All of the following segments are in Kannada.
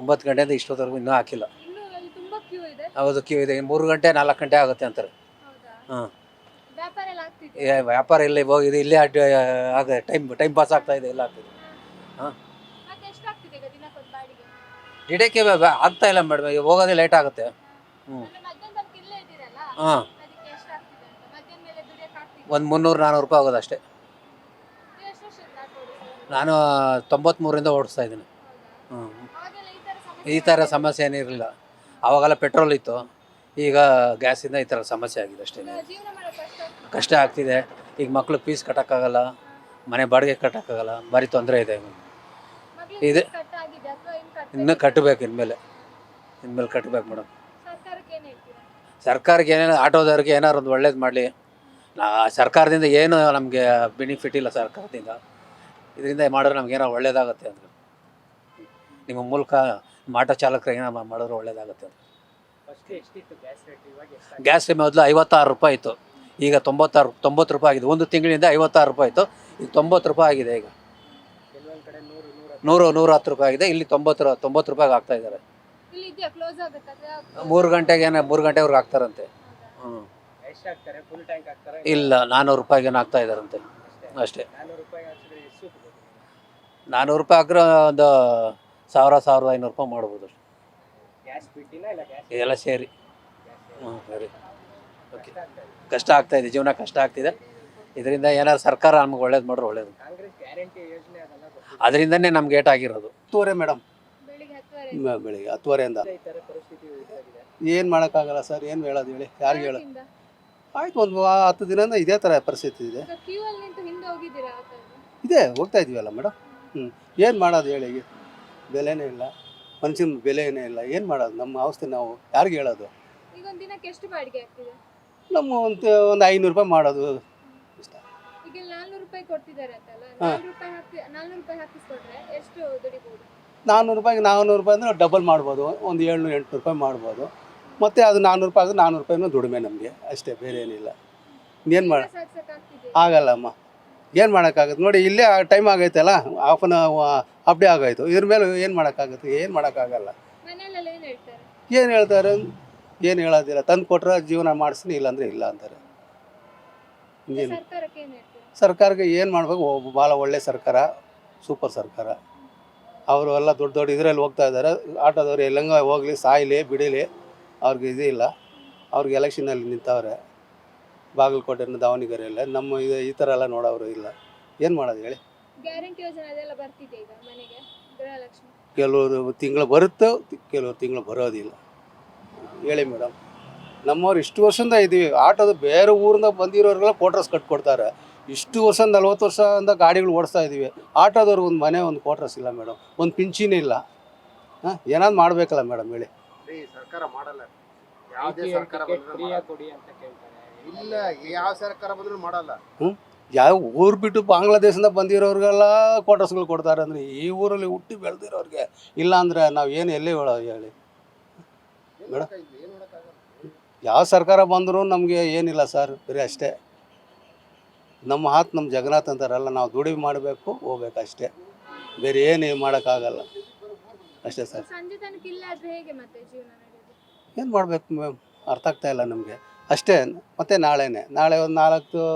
9 ಗಂಟೆಯಿಂದ ಇಷ್ಟೊತ್ತವರೆಗೂ ಇನ್ನೂ ಹಾಕಿಲ್ಲ. ಇನ್ನೂ ಅಲ್ಲಿ ತುಂಬಾ ಕ್ಯೂ ಇದೆ. ಹೌದು, ಕ್ಯೂ ಇದೆ. 3 ಗಂಟೆ 4 ಗಂಟೆ ಆಗುತ್ತೆ ಅಂತಾರೆ. ಹೌದಾ? ಹಾಂ, ವ್ಯಾಪಾರ ಎಲ್ಲ ಆಗ್ತಿದೆ. ವ್ಯಾಪಾರ ಇಲ್ಲ, ಹೋಗಿದೆ ಇಲ್ಲೇ ಆಗ ಟೈಮ್ ಪಾಸ್ ಆಗ್ತಾ ಇದೆ, ಎಲ್ಲ ಆಗ್ತಿದೆ. ಹಾಂ, ಮತ್ತೆ ಎಷ್ಟಾಗ್ತಿದೆ ಈಗ ದಿನಕ್ಕೊಂದು ಬಾಡಿಗೆ? ಗಿಡಕ್ಕೆ ಆಗ್ತಾ ಇಲ್ಲ ಮೇಡಮ್, ಹೋಗೋದೇ ಲೇಟ್ ಆಗುತ್ತೆ. ಹ್ಞೂ, ಅಂದ್ರೆ ಮಧ್ಯಾಹ್ನ ತನಕ ಇಲ್ಲೇ ಇದ್ದೀರಲ್ಲ, ಹಾಂ, ಅದಕ್ಕೆ ಎಷ್ಟಾಗ್ತಿದೆ ಅಂತ. ಮಧ್ಯಾಹ್ನ ಮೇಲೆ ದುಡಿಯಕ್ಕೆ ಆಗ್ತಿದೆ? ಒಂದು 300-400 ರೂಪಾಯಿ ಆಗೋದು ಅಷ್ಟೇ. ನೀವು ಎಷ್ಟು ವರ್ಷದಿಂದ ಆಟೋ ಓಡಿಸ್ತಾ ಇದ್ದೀರಾ? ನಾನು 93ರಿಂದ ಓಡಿಸ್ತಾ ಇದ್ದೀನಿ. ಹೌದಾ? ಹ್ಞೂ, ಅವಾಗೆಲ್ಲ ಈ ಥರ ಸಮಸ್ಯೆ ಏನಿರಲಿಲ್ಲ. ಆವಾಗೆಲ್ಲ ಪೆಟ್ರೋಲ್ ಇತ್ತು, ಈಗ ಗ್ಯಾಸಿಂದ ಈ ಥರ ಸಮಸ್ಯೆ ಆಗಿದೆ ಅಷ್ಟೇ. ಈಗ ಜೀವನ ಮಾಡೋಕೆ ಕಷ್ಟ ಆಗ್ತಿದೆ. ಕಷ್ಟ ಆಗ್ತಿದೆ. ಈಗ ಮಕ್ಳಿಗೆ ಫೀಸ್ ಕಟ್ಟೋಕ್ಕಾಗಲ್ಲ, ಮನೆ ಬಾಡಿಗೆ ಕಟ್ಟೋಕ್ಕಾಗಲ್ಲ, ಭಾರಿ ತೊಂದರೆ ಇದೆ. ಮಕ್ಳಿಗೆ ಇದೆ. ಫೀಸ್ ಕಟ್ಟಾಗಿದೆ ಅಥವಾ ಇನ್ನು ಇನ್ನೂ ಕಟ್ಟಬೇಕು? ಕಟ್ಟಬೇಕು, ಇನ್ಮೇಲೆ ಕಟ್ಟಬೇಕು ಮೇಡಮ್. ಸರ್ಕಾರಕ್ಕೆ ಏನು ಹೇಳ್ತೀರಾ? ಸರ್ಕಾರಕ್ಕೆ ಏನೇನು ಆಟೋದವ್ರಿಗೆ ಏನಾರು ಒಂದು ಒಳ್ಳೇದು ಮಾಡಲಿ. ಸರ್ಕಾರದಿಂದ ಏನು ನಮಗೆ ಬೆನಿಫಿಟ್ ಇಲ್ಲ ಸರ್ಕಾರದಿಂದ. ಇದರಿಂದ ಮಾಡಿದ್ರೆ ನಮಗೇನೋ ಒಳ್ಳೇದಾಗುತ್ತೆ ಅಂತ ನಿಮ್ಮ ಮೂಲಕ ಆಟೋ ಚಾಲಕರಿಗೆ ಏನೋ ಮಾಡಿದ್ರೆ ಒಳ್ಳೇದಾಗುತ್ತೆ ಅಂತ. ಗ್ಯಾಸ್ ಮೊದಲು 56 ರೂಪಾಯಿ ಇತ್ತು, ಈಗ 90 ರೂಪಾಯಿ ಆಗಿದೆ. ಒಂದು ತಿಂಗಳಿಂದ 56 ರೂಪಾಯಿ ಇತ್ತು, ಈಗ 90 ರೂಪಾಯಿ ಆಗಿದೆ. ಈಗ 110 ರೂಪಾಯಿ ಆಗಿದೆ. ಇಲ್ಲಿ 90 ರೂಪಾಯಿಗೆ ಆಗ್ತಾ ಇದ್ದಾರೆ. ಇಲ್ಲಿ ಇದೆಯಾ, ಕ್ಲೋಸ್ ಆಗುತ್ತಾ? 3 ಗಂಟೆವರೆಗೆ ಆಗ್ತಾರಂತೆ. ಹ್ಞೂ, ಇಲ್ಲ 400 ರೂಪಾಯಿಗೇನು ಆಗ್ತಾ ಇದ್ದಾರಂತೆ ಅಷ್ಟೇ. 400 ರೂಪಾಯಿ ಹಾಕಿದ್ರೆ ಒಂದು 1000-1500 ರೂಪಾಯಿ ಮಾಡ್ಬೋದು ಅಷ್ಟೇ, ಎಲ್ಲ ಸೇರಿ. ಹ್ಞೂ, ಸರಿ, ಓಕೆ. ಕಷ್ಟ ಆಗ್ತಾಯಿದೆ, ಜೀವನ ಕಷ್ಟ ಆಗ್ತಿದೆ. ಇದರಿಂದ ಏನಾದ್ರು ಸರ್ಕಾರ ನಮ್ಗೆ ಒಳ್ಳೇದು ಮಾಡಿದ್ರೆ ಒಳ್ಳೇದು. ಅದರಿಂದನೇ ನಮ್ಗೆ ಏಟಾಗಿರೋದು. 10 ಮೇಡಮ್, ಬೆಳಿಗ್ಗೆ 10 ಬೆಳಿಗ್ಗೆ 10ವರೆಯಿಂದ ಏನು ಮಾಡೋಕ್ಕಾಗಲ್ಲ ಸರ್. ಏನು ಹೇಳೋದು ಹೇಳಿ, ಯಾರಿಗೆ ಹೇಳೋದು? ಗಂಟೆಯಿಂದ ಆಯ್ತು, ಒಂದು 10 ದಿನದಿಂದ ಇದೇ ಥರ ಪರಿಸ್ಥಿತಿ ಇದೆ. ಈಗ ಕ್ಯೂ ಅಲ್ಲಿ ನಿಂತು ಹಿಂದೆ ಹೋಗಿದ್ದೀರಾ ಆಟೋಗೆ? ಇದೆ, ಹೋಗ್ತಾ ಇದೀವಲ್ಲ ಮೇಡಮ್. ಏನು ಮಾಡೋದು ಹೇಳಿ, ಈಗ ಬೆಲೆನೇ ಇಲ್ಲ, ಮನುಷ್ಯನ ಬೆಲೆನೇ ಇಲ್ಲ. ಏನು ಮಾಡೋದು ನಮ್ಮ ಅವಸ್ಥೆ? ನಾವು ಯಾರಿಗೆ ಹೇಳೋದು? ಈಗ ಒಂದು ದಿನಕ್ಕೆ ಎಷ್ಟು ಬಾಡಿಗೆ ಆಗ್ತಿದೆ? ನಮ್ಮ ಒಂದು 500 ರೂಪಾಯಿ ಮಾಡೋದು ಇಷ್ಟ. ಈಗ 400 ರೂಪಾಯಿ ಕೊಡ್ತಿದ್ದಾರೆ ಅಂತಲ್ಲ, 400 ರೂಪಾಯಿ ಹಾಕಿಸ್ಕೊಂಡ್ರೆ ಎಷ್ಟು ದುಡಿಬಹುದು? 400 ರೂಪಾಯಿಗೆ 400 ರೂಪಾಯಿ ಅಂದರೆ ಡಬಲ್ ಮಾಡ್ಬೋದು, ಒಂದು 700-800 ರೂಪಾಯಿ ಮಾಡ್ಬೋದು. ಮತ್ತು ಅದು 400 ರೂಪಾಯಿ ಆದರೆ 400 ರೂಪಾಯಿನೂ ದುಡಿಮೆ ನಮಗೆ ಅಷ್ಟೇ, ಬೇರೆ ಏನಿಲ್ಲ. ಇನ್ನೇನು ಮಾಡ ಸಾಕ್ಸಕ್ಕಾಗ್ತಿದೆ? ಆಗಲ್ಲಮ್ಮ, ಏನು ಮಾಡೋಕ್ಕಾಗುತ್ತೆ ನೋಡಿ. ಇಲ್ಲೇ ಟೈಮ್ ಆಗೈತಲ್ಲ, ಹಾಫ್ ಡೇ ಆಗೋಯ್ತು. ಇದ್ರ ಮೇಲೆ ಏನು ಮಾಡೋಕ್ಕಾಗುತ್ತೆ? ಏನು ಮಾಡೋಕ್ಕಾಗಲ್ಲ. ಮನೆಯಲ್ಲೆಲ್ಲ ಏನು ಹೇಳ್ತಾರೆ? ಏನು ಹೇಳ್ತಾರೆ? ಏನು ಹೇಳೋದಿಲ್ಲ. ತಂದು ಕೊಟ್ಟರೆ ಜೀವನ ಮಾಡಿಸ್ತೀನಿ, ಇಲ್ಲಾಂದರೆ ಇಲ್ಲ ಅಂತಾರೆ. ಇನ್ನೇನು ಸರ್ಕಾರಕ್ಕೆ ಏನು ಹೇಳ್ತೀರಾ? ಸರ್ಕಾರಕ್ಕೆ ಏನು ಮಾಡಬೇಕು? ಭಾಳ ಒಳ್ಳೆ ಸರ್ಕಾರ, ಸೂಪರ್ ಸರ್ಕಾರ. ಅವರು ಎಲ್ಲ ದೊಡ್ಡ ದೊಡ್ಡ ಇದರಲ್ಲಿ ಹೋಗ್ತಾ ಇದ್ದಾರೆ. ಆಟೋದವ್ರು ಎಲ್ಲಂಗ ಹೋಗಲಿ, ಸಾಯಲಿ ಬಿಡಲಿ, ಅವ್ರಿಗೆ ಇದಿಲ್ಲ. ಅವ್ರಿಗೆ ಎಲೆಕ್ಷನಲ್ಲಿ ನಿಂತವ್ರೆ, ಬಾಗಲಕೋಟೆನ ದಾವಣಗೆರೆಯಲ್ಲ. ನಮ್ಮ ಈ ಥರ ಎಲ್ಲ ನೋಡೋರು ಇಲ್ಲ. ಏನು ಮಾಡೋದು ಹೇಳಿ? ಗ್ಯಾರಂಟಿ ಯೋಜನೆ ಅದೆಲ್ಲ ಬರ್ತಿದೆ ಈಗ ಮನೆಗೆ, ಗೃಹಲಕ್ಷ್ಮಿ. ಕೆಲವರು ತಿಂಗಳು ಬರುತ್ತೆ, ಕೆಲವರು ತಿಂಗಳು ಬರೋದಿಲ್ಲ. ಹೇಳಿ ಮೇಡಮ್, ನಮ್ಮವ್ರು ಇಷ್ಟು ವರ್ಷದಿಂದ ಇದ್ದೀವಿ. ಆಟೋದು ಬೇರೆ ಊರಿಂದ ಬಂದಿರೋರಿಗೆಲ್ಲ ಕ್ವಾರ್ಟರ್ಸ್ ಕಟ್ಕೊಡ್ತಾರೆ. ಇಷ್ಟು ವರ್ಷ 40 ವರ್ಷದಿಂದ ಗಾಡಿಗಳು ಓಡಿಸ್ತಾ ಇದ್ದೀವಿ. ಆಟೋದವ್ರಿಗೆ ಒಂದು ಮನೆ, ಒಂದು ಕ್ವಾರ್ಟರ್ಸ್ ಇಲ್ಲ ಮೇಡಮ್, ಒಂದು ಪಿಂಚಿನ ಇಲ್ಲ. ಹಾಂ, ಏನಾದ್ರು ಮಾಡಬೇಕಲ್ಲ ಮೇಡಮ್ ಹೇಳಿ? ಸರ್ಕಾರ ಮಾಡಲ್ಲ, ಯಾವುದೇ ಸರ್ಕಾರ ಇಲ್ಲ, ಯಾವ ಸರ್ಕಾರ ಬಂದರೂ ಮಾಡಲ್ಲ. ಯಾವ ಊರು ಬಿಟ್ಟು ಬಾಂಗ್ಲಾದೇಶದಿಂದ ಬಂದಿರೋರಿಗೆಲ್ಲ ಕ್ವಾರ್ಟರ್ಸ್ಗಳು ಕೊಡ್ತಾರೆ ಅಂದರೆ, ಈ ಊರಲ್ಲಿ ಹುಟ್ಟಿ ಬೆಳೆದಿರೋರಿಗೆ ಇಲ್ಲ ಅಂದರೆ ನಾವು ಏನು ಎಲ್ಲಿ ಹೇಳಿ ಮೇಡಮ್? ಯಾವ ಸರ್ಕಾರ ಬಂದರೂ ನಮಗೆ ಏನಿಲ್ಲ ಸರ್, ಬರೀ ಅಷ್ಟೇ. ನಮ್ಮ ನಮ್ಮ ಜಗನ್ನಾಥ್ ಅಂತಾರಲ್ಲ, ನಾವು ದುಡಿಮೆ ಮಾಡಬೇಕು, ಹೋಗ್ಬೇಕು ಅಷ್ಟೇ, ಬೇರೆ ಏನು ಮಾಡೋಕ್ಕಾಗಲ್ಲ ಅಷ್ಟೇ ಸರ್. ಸಂಜೆ ತನಕ ಇಲ್ಲ ಆದ್ರೆ ಹೇಗೆ ಮತ್ತೆ ಜೀವನ ನಡೆಯೋದು? ಏನು ಮಾಡಬೇಕು ಮ್ಯಾಮ್, ಅರ್ಥ ಆಗ್ತಾ ಇಲ್ಲ ನಮಗೆ ಅಷ್ಟೇ. ಮತ್ತು ನಾಳೆ ಒಂದು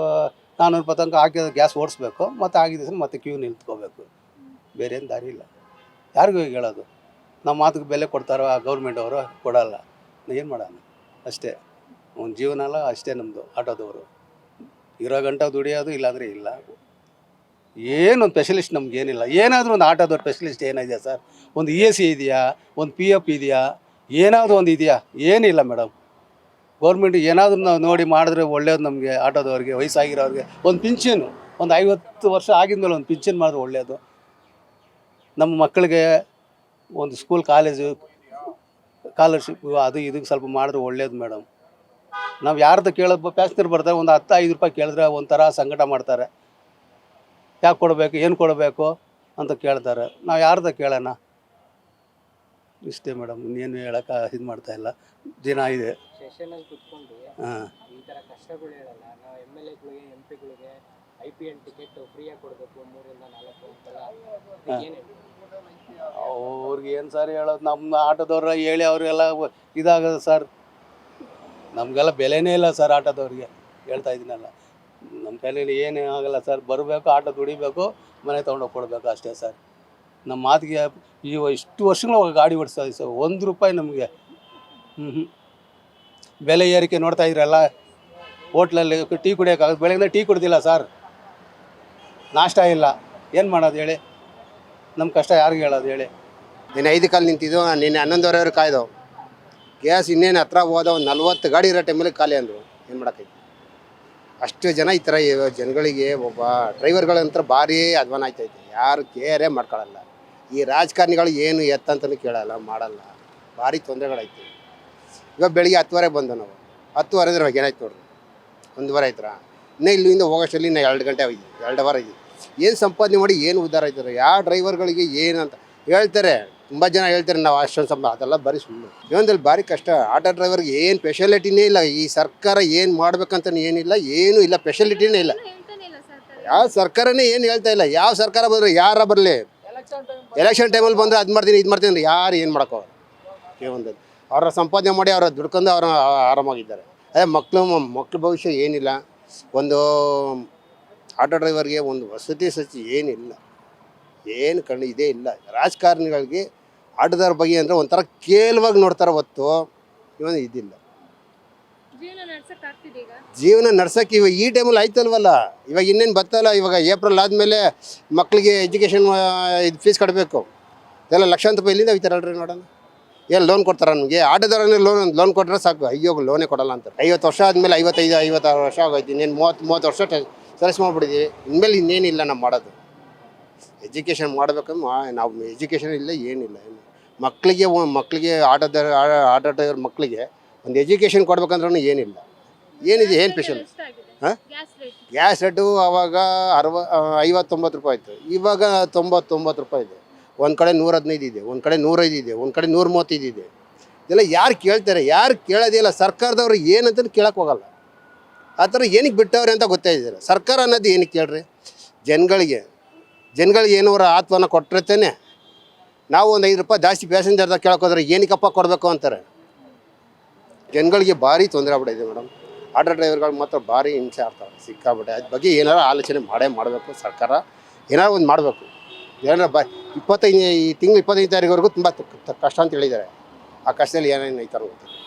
400 ರೂಪಾಯಿ ತನಕ ಹಾಕಿದ ಗ್ಯಾಸ್ ಓಡಿಸ್ಬೇಕು, ಮತ್ತು ಆಗಿದ ಸರ್ ಮತ್ತೆ ಕ್ಯೂ ನಿಂತ್ಕೋಬೇಕು. ಬೇರೆ ಏನು ದಾರಿ ಇಲ್ಲ. ಯಾರಿಗೂ ಹೇಳೋದು? ನಮ್ಮ ಮಾತಿಗೆ ಬೆಲೆ ಕೊಡ್ತಾರೋ ಗೌರ್ಮೆಂಟ್ ಅವರು? ಕೊಡಲ್ಲ. ಏನು ಮಾಡೋಣ ಅಷ್ಟೇ. ಒಂದು ಜೀವನ ಅಲ್ಲ ಅಷ್ಟೇ ನಮ್ಮದು. ಆಟೋದವರು ಇರೋ ಗಂಟೆ ದುಡಿಯೋದು, ಇಲ್ಲಾಂದರೆ ಇಲ್ಲ. ಏನೊಂದು ಸ್ಪೆಷಲಿಸ್ಟ್ ನಮಗೇನಿಲ್ಲ. ಏನಾದರೂ ಒಂದು ಆಟೋದವ್ರ ಸ್ಪೆಷಲಿಸ್ಟ್ ಏನಿದೆಯಾ ಸರ್? ಒಂದು ESC ಇದೆಯಾ? ಒಂದು PF ಇದೆಯಾ? ಏನಾದರೂ ಒಂದು ಇದೆಯಾ? ಏನಿಲ್ಲ ಮೇಡಮ್. ಗೌರ್ಮೆಂಟ್ ಏನಾದರೂ ನಾವು ನೋಡಿ ಮಾಡಿದ್ರೆ ಒಳ್ಳೇದು ನಮಗೆ. ಆಟೋದವ್ರಿಗೆ, ವಯಸ್ಸಾಗಿರೋರಿಗೆ ಒಂದು ಪಿಂಚನು, ಒಂದು 50 ವರ್ಷ ಆಗಿದ್ಮೇಲೆ ಒಂದು ಪಿಂಚನ್ ಮಾಡಿದ್ರೆ ಒಳ್ಳೆಯದು. ನಮ್ಮ ಮಕ್ಕಳಿಗೆ ಒಂದು ಸ್ಕೂಲ್ ಕಾಲೇಜು ಸ್ಕಾಲರ್ಶಿಪ್ ಅದು ಇದಕ್ಕೆ ಸ್ವಲ್ಪ ಮಾಡಿದ್ರೆ ಒಳ್ಳೇದು ಮೇಡಮ್. ನಾವು ಯಾರ್ದು ಕೇಳೋದು? ಪ್ಯಾಸೆಂಜರ್ ಬರ್ತಾರೆ, ಒಂದು 10-5 ರೂಪಾಯಿ ಕೇಳಿದ್ರೆ ಒಂಥರ ಸಂಕಟ ಮಾಡ್ತಾರೆ. ಯಾಕೆ ಕೊಡಬೇಕು, ಏನು ಕೊಡಬೇಕು ಅಂತ ಕೇಳ್ತಾರೆ. ನಾವು ಯಾರ್ದು ಕೇಳೋಣ? ಇಷ್ಟೇ ಮೇಡಮ್, ಇನ್ನೇನು ಹೇಳೋಕೆ ಇದು ಮಾಡ್ತಾಯಿಲ್ಲ. ದಿನ ಇದೆ ಸೆಷನಲ್ಲಿ ಕುತ್ಕೊಂಡು ಹಾಂ, ಈ ಥರ ಕಷ್ಟಗಳು ಹೇಳಲ್ಲ. ನಾವು MLA ಗಳಿಗೆ MP ಗಳಿಗೆ IPL ಟಿಕೆಟ್ ಫ್ರೀಯಾಗಿ ಕೊಡಬೇಕು 3 ಇಂದ 4 ಅಂತೆಲ್ಲ ಏನು ಅವ್ರಿಗೆ ಏನು ಸರ್ ಹೇಳೋದು, ನಮ್ಮ ಆಟೋದವ್ರ ಹೇಳಿ ಅವರೆಲ್ಲ ಇದಾಗೋದು ಸರ್. ನಮಗೆಲ್ಲ ಬೆಲೆನೇ ಇಲ್ಲ ಸರ್ ಆಟೋದವ್ರಿಗೆ, ಹೇಳ್ತಾ ಇದ್ದೀನಲ್ಲ. ನಮ್ಮ ಕೈಲಿ ಏನೇ ಆಗಲ್ಲ ಸರ್. ಬರಬೇಕು, ಆಟೋ ದುಡಿಬೇಕು, ಮನೆ ತೊಗೊಂಡೋಗಿ ಕೊಡಬೇಕು ಅಷ್ಟೇ ಸರ್. ನಮ್ಮ ಮಾತಿಗೆ ಇಷ್ಟು ವರ್ಷಗಳು ಗಾಡಿ ಓಡಿಸ್ತಾ ಇದ್ದೀವಿ ಸರ್. 1 ರೂಪಾಯಿ ನಮಗೆ ಬೆಲೆ ಏರಿಕೆ ನೋಡ್ತಾ ಇದ್ರಲ್ಲ. ಹೋಟ್ಲಲ್ಲಿ ಟೀ ಕುಡಿಯೋಕ್ಕಾಗೋದು, ಬೆಳಗ್ಗೆ ಟೀ ಕುಡ್ದಿಲ್ಲ ಸರ್, ನಾಷ್ಟ ಇಲ್ಲ, ಏನು ಮಾಡೋದು ಹೇಳಿ? ನಮ್ಮ ಕಷ್ಟ ಯಾರಿಗೆ ಹೇಳೋದು ಹೇಳಿ? ನೀನು 5 ಕಾಲು ನಿಂತಿದ್ದು, ನೀನು 11:30 ಕಾಯ್ದು ಗ್ಯಾಸ್ ಇನ್ನೇನು ಹತ್ರ ಹೋದ ಒಂದು 40 ಗಾಡಿ ಇರೋ ಟೈಮಲ್ಲಿ ಖಾಲಿ ಅಂದರು. ಏನು ಮಾಡೋಕ್ಕೈತಿ? ಅಷ್ಟು ಜನ ಈ ಥರ ಜನಗಳಿಗೆ, ಒಬ್ಬ ಡ್ರೈವರ್ಗಳಂತ ಭಾರಿ ಅಧ್ವಾನ ಆಯ್ತೈತೆ. ಯಾರು ಕೇರೇ ಮಾಡ್ಕೊಳ್ಳಲ್ಲ. ಈ ರಾಜಕಾರಣಿಗಳು ಏನು ಎತ್ತಂತಲೂ ಕೇಳಲ್ಲ, ಮಾಡಲ್ಲ. ಭಾರಿ ತೊಂದರೆಗಳೈತೆ. ಇವಾಗ ಬೆಳಿಗ್ಗೆ 10:30 ಬಂದು ನಾವು 10:30 ಅಂದ್ರೆ ಇವಾಗ ಏನಾಯ್ತು ನೋಡ್ರಿ, 1:15 ಆಯ್ತರ. ಇನ್ನೂ ಇಲ್ಲಿಂದ ಹೋಗೋಷ್ಟರಲ್ಲಿ ಇನ್ನೂ 2 ಗಂಟೆ ಆಗಿದೆ, 2 ಅವರ್ ಆಗಿದೆ. ಏನು ಸಂಪಾದನೆ ಮಾಡಿ ಏನು ಉದ್ಧಾರ ಆಯ್ತಾರೆ? ಯಾವ ಡ್ರೈವರ್ಗಳಿಗೆ ಏನು ಅಂತ ಹೇಳ್ತಾರೆ, ತುಂಬ ಜನ ಹೇಳ್ತಾರೆ ನಾವು ಅಷ್ಟೊಂದು ಸಂಬಳ, ಅದೆಲ್ಲ ಬರೀ ಸುಳ್ಳು. ಜೀವನದಲ್ಲಿ ಭಾರಿ ಕಷ್ಟ. ಆಟೋ ಡ್ರೈವರ್ಗೆ ಏನು ಫೆಸಿಲಿಟಿನೇ ಇಲ್ಲ. ಈ ಸರ್ಕಾರ ಏನು ಮಾಡ್ಬೇಕಂತ ಏನಿಲ್ಲ, ಏನೂ ಇಲ್ಲ, ಫೆಸಿಲಿಟಿನೇ ಇಲ್ಲ. ಹೇಳ್ತಾನೆ ಇಲ್ಲ ಸರ್ಕಾರ. ಯಾವ ಸರ್ಕಾರನೇ ಏನು ಹೇಳ್ತಾ ಇಲ್ಲ. ಯಾವ ಸರ್ಕಾರ ಬಂದರೆ ಯಾರ ಬರಲಿ, ಎಲೆಕ್ಷನ್ ಟೈಮಲ್ಲಿ ಬಂದರೆ ಅದು ಮಾಡ್ತೀನಿ ಇದು ಮಾಡ್ತೀನಿ ಅಂದ್ರೆ ಯಾರು ಏನು ಮಾಡೋಕ್ಕೋಗಲ್ಲ. ಜೀವನದಲ್ಲಿ ಅವರ ಸಂಪಾದನೆ ಮಾಡಿ ಅವರ ದುಡ್ಕೊಂಡು ಅವರು ಆರಾಮಾಗಿದ್ದಾರೆ. ಅದೇ ಮಕ್ಕಳ ಭವಿಷ್ಯ ಏನಿಲ್ಲ. ಒಂದು ಆಟೋ ಡ್ರೈವರ್ಗೆ ಒಂದು ವಸತಿ ಏನಿಲ್ಲ, ಏನು ಇದೇ ಇಲ್ಲ. ರಾಜಕಾರಣಿಗಳಿಗೆ ಆಟೋದವ್ರ ಬಗ್ಗೆ ಅಂದರೆ ಒಂಥರ ಕೇವಲವಾಗಿ ನೋಡ್ತಾರೆ ಹೊತ್ತು ಇವನು ಇದಿಲ್ಲ. ಜೀವನ ನಡ್ಸಕ್ ಆಗ್ತಿದೆ ಈಗ. ಜೀವನ ನಡ್ಸೋಕ್ಕೆ ಇವಾಗ ಈ ಟೈಮಲ್ಲಿ ಆಯ್ತಲ್ವಲ್ಲ. ಇವಾಗ ಇನ್ನೇನು ಬರ್ತಲ್ಲ. ಇವಾಗ ಏಪ್ರಿಲ್ ಆದಮೇಲೆ ಮಕ್ಕಳಿಗೆ ಎಜುಕೇಷನ್ ಇದು ಫೀಸ್ ಕಟ್ಟಬೇಕು. ಇದೆಲ್ಲ ಲಕ್ಷಾಂತರ ರೂಪಾಯಿ ಇಲ್ಲಿಂದ ಹೋಗ್ತಾರಲ್ರಿ ನೋಡೋಣ. ಏನು ಲೋನ್ ಕೊಡ್ತಾರೆ ನಮಗೆ? ಆಟೋದವ್ರನ್ನೇ ಲೋನ್ ಕೊಟ್ಟರೆ ಸಾಕು. ಅಯ್ಯೋ ಲೋನೇ ಕೊಡಲ್ಲ ಅಂತಾರೆ. 50 ವರ್ಷ ಆದಮೇಲೆ 55-56 ವರ್ಷ ಆಗೋಯ್ತು. ಇನ್ನೇನು 30 ವರ್ಷ ಸರ್ಚ್ ಮಾಡಿಬಿಟ್ಟಿದ್ದೀವಿ. ಇನ್ಮೇಲೆ ಇನ್ನೇನಿಲ್ಲ ನಾವು ಮಾಡೋದು. ಎಜುಕೇಷನ್ ಮಾಡಬೇಕಂದ್ರೆ ನಾವು ಎಜುಕೇಷನ್ ಇಲ್ಲ, ಏನಿಲ್ಲ. ಮಕ್ಕಳಿಗೆ ಆಟೋ ಡ್ರೈವರ್ ಮಕ್ಕಳಿಗೆ ಒಂದು ಎಜುಕೇಷನ್ ಕೊಡ್ಬೇಕಂದ್ರೂ ಏನಿಲ್ಲ. ಏನಿದೆ, ಏನು ಸ್ಪೆಷಲ್? ಹಾಂ, ಗ್ಯಾಸ್ ರೇಟು ಆವಾಗ 50-90 ರೂಪಾಯಿ ಇತ್ತು. ಇವಾಗ 90-90 ರೂಪಾಯಿ ಇದೆ. ಒಂದು ಕಡೆ 115 ಇದೆ, ಒಂದು ಕಡೆ 105 ಇದೆ, ಒಂದು ಕಡೆ 135 ಇದೆ. ಇದೆಲ್ಲ ಯಾರು ಕೇಳ್ತಾರೆ? ಯಾರು ಕೇಳೋದಿಲ್ಲ. ಸರ್ಕಾರದವ್ರು ಏನಂತ ಕೇಳಕ್ಕೆ ಹೋಗಲ್ಲ. ಆ ಥರ ಏನಕ್ಕೆ ಬಿಟ್ಟವ್ರೆ ಅಂತ ಗೊತ್ತಾಯಿದ್ದೀರ. ಸರ್ಕಾರ ಅನ್ನೋದು ಏನಕ್ಕೆ ಕೇಳ್ರಿ? ಜನಗಳಿಗೆ ಏನೋರ ಆತ್ಮನ ಕೊಟ್ಟಿರ್ತಾನೆ. ನಾವು ಒಂದು 5 ರೂಪಾಯಿ ಜಾಸ್ತಿ ಪ್ಯಾಸೆಂಜರ್ದಾಗ ಕೇಳೋಕೋದ್ರೆ ಏನಕ್ಕಪ್ಪ ಕೊಡಬೇಕು ಅಂತಾರೆ. ಜನಗಳಿಗೆ ಭಾರಿ ತೊಂದರೆ ಆಗ್ಬಿಟ್ಟಿದೆ ಮೇಡಮ್. ಆಟೋ ಡ್ರೈವರ್ಗಳು ಮಾತ್ರ ಭಾರಿ ಹಿಂಸೆ ಆಗ್ತಾರೆ, ಸಿಕ್ಕಾಬಿಟ್ಟೆ. ಅದ್ರ ಬಗ್ಗೆ ಏನಾರು ಆಲೋಚನೆ ಮಾಡಬೇಕು ಸರ್ಕಾರ. ಏನಾರು ಒಂದು ಮಾಡಬೇಕು. ಏನಾರ ಈ ತಿಂಗಳು 25 ತಾರೀಕುವರೆಗೂ ತುಂಬ ಕಷ್ಟ ಅಂತ ಹೇಳಿದ್ದಾರೆ. ಆ ಕಷ್ಟದಲ್ಲಿ ಏನೇನು ಐತಾರೋ ಗೊತ್ತಿಲ್ಲ.